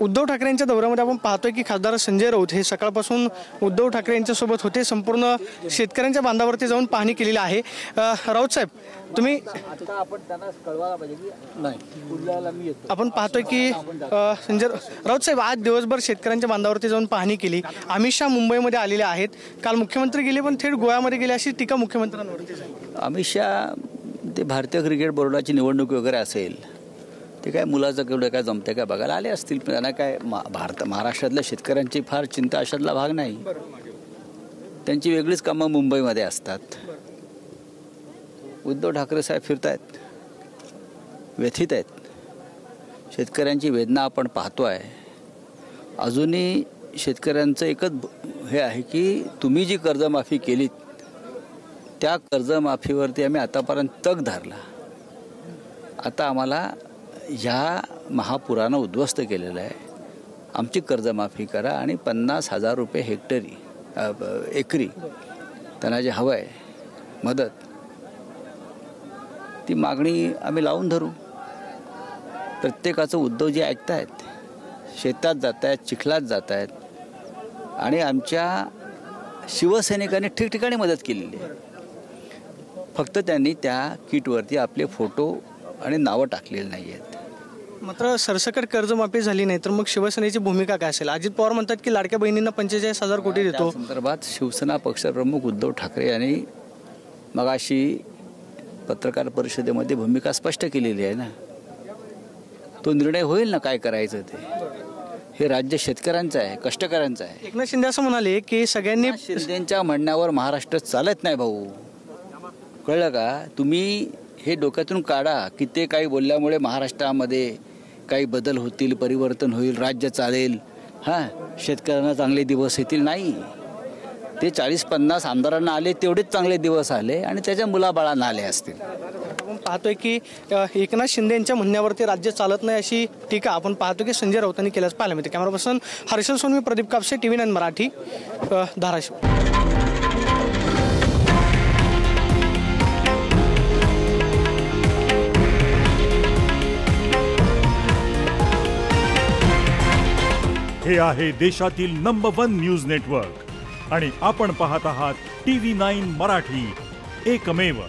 उद्धव ठाकरेंच्या दौऱ्यामध्ये आपण पाहतोय की खासदार संजय राऊत हे सकाळपासून उद्धव ठाकरे यांच्यासोबत होते, संपूर्ण शेतकऱ्यांच्या बांधावरती जाऊन पाहणी केलेली आहे। राऊत साहेब, तुम्ही आपण पाहतोय की संजय राऊत साहेब आज दिवसभर शेतकऱ्यांच्या बांधावरती जाऊन पाहणी केली। अमित शहा मुंबईमध्ये आलेले आहेत, काल मुख्यमंत्री गेले पण थेट गोव्यामध्ये गेले अशी टीका मुख्यमंत्र्यांवरती झाली। अमित शहा ते भारतीय क्रिकेट बोर्डाची निवडणूक वगैरे असेल, ते काय मुलाचं केवढं काय जमते काय बघायला आले असतील, पण त्यांना काय महाराष्ट्रातल्या शेतकऱ्यांची फार चिंता अशातला भाग नाही। त्यांची वेगळीच कामं मुंबईमध्ये असतात। उद्धव ठाकरे साहेब फिरतायत, व्यथित आहेत, शेतकऱ्यांची वेदना आपण पाहतोय। अजूनही शेतकऱ्यांचं एकच हे आहे की तुम्ही जी कर्जमाफी केलीत त्या कर्जमाफीवरती आम्ही आतापर्यंत तग धरला, आता आम्हाला ह्या महापुरानं उद्ध्वस्त केलेलं आहे, आमची कर्जमाफी करा आणि 50,000 रुपये हेक्टरी एकरी त्यांना जे हवं आहे मदत, ती मागणी आम्ही लावून धरू। प्रत्येकाचं उद्धव जे ऐकतायत, शेतात जात आहेत, चिखलात जात आहेत आणि आमच्या शिवसैनिकांनी ठिकठिकाणी मदत केलेली आहे। फक्त त्यांनी त्या किटवरती आपले फोटो आणि नावं टाकलेली नाही आहेत। मात्र सरसकट कर्जमाफी झाली नाही तर मग शिवसेनेची भूमिका काय असेल? अजित पवार म्हणतात की लाडक्या बहिणींना 45,000 कोटी देतो। त्या संदर्भात शिवसेना पक्षप्रमुख उद्धव ठाकरे यांनी मगाशी पत्रकार परिषदेमध्ये भूमिका स्पष्ट केलेली आहे ना। तो निर्णय होईल ना काय करायचं ते। हे राज्य शेतकऱ्यांचं आहे, कष्टकऱ्यांचं आहे। एकनाथ शिंदे असं म्हणाले की सगळ्यांनी शिंदेच्या म्हणण्यावर महाराष्ट्र चालत नाही भाऊ, कळलं का? तुम्ही हे डोक्यातून काढा की ते काही बोलल्यामुळे महाराष्ट्रामध्ये काही बदल होतील, परिवर्तन होईल, राज्य चालेल, शेतकऱ्यांना चांगले दिवस येतील। नाही, ते 40-50 आमदारांना आले तेवढेच चांगले दिवस आले आणि त्याच्या मुलाबाळांना आले असतील। आपण पाहतोय की एकनाथ शिंदे यांच्या म्हणण्यावरती राज्य चालत नाही अशी टीका आपण पाहतो की संजय राऊतांनी केल्यास पाहायला मिळते। Camera person Harshal Sonavi, Pradeep Kapse, TV9 Marathi, Dharashiv. हे आहे देशातील नंबर 1 न्यूज नेटवर्क आणि आपण पाहत आहात TV9 मराठी, एकमेव।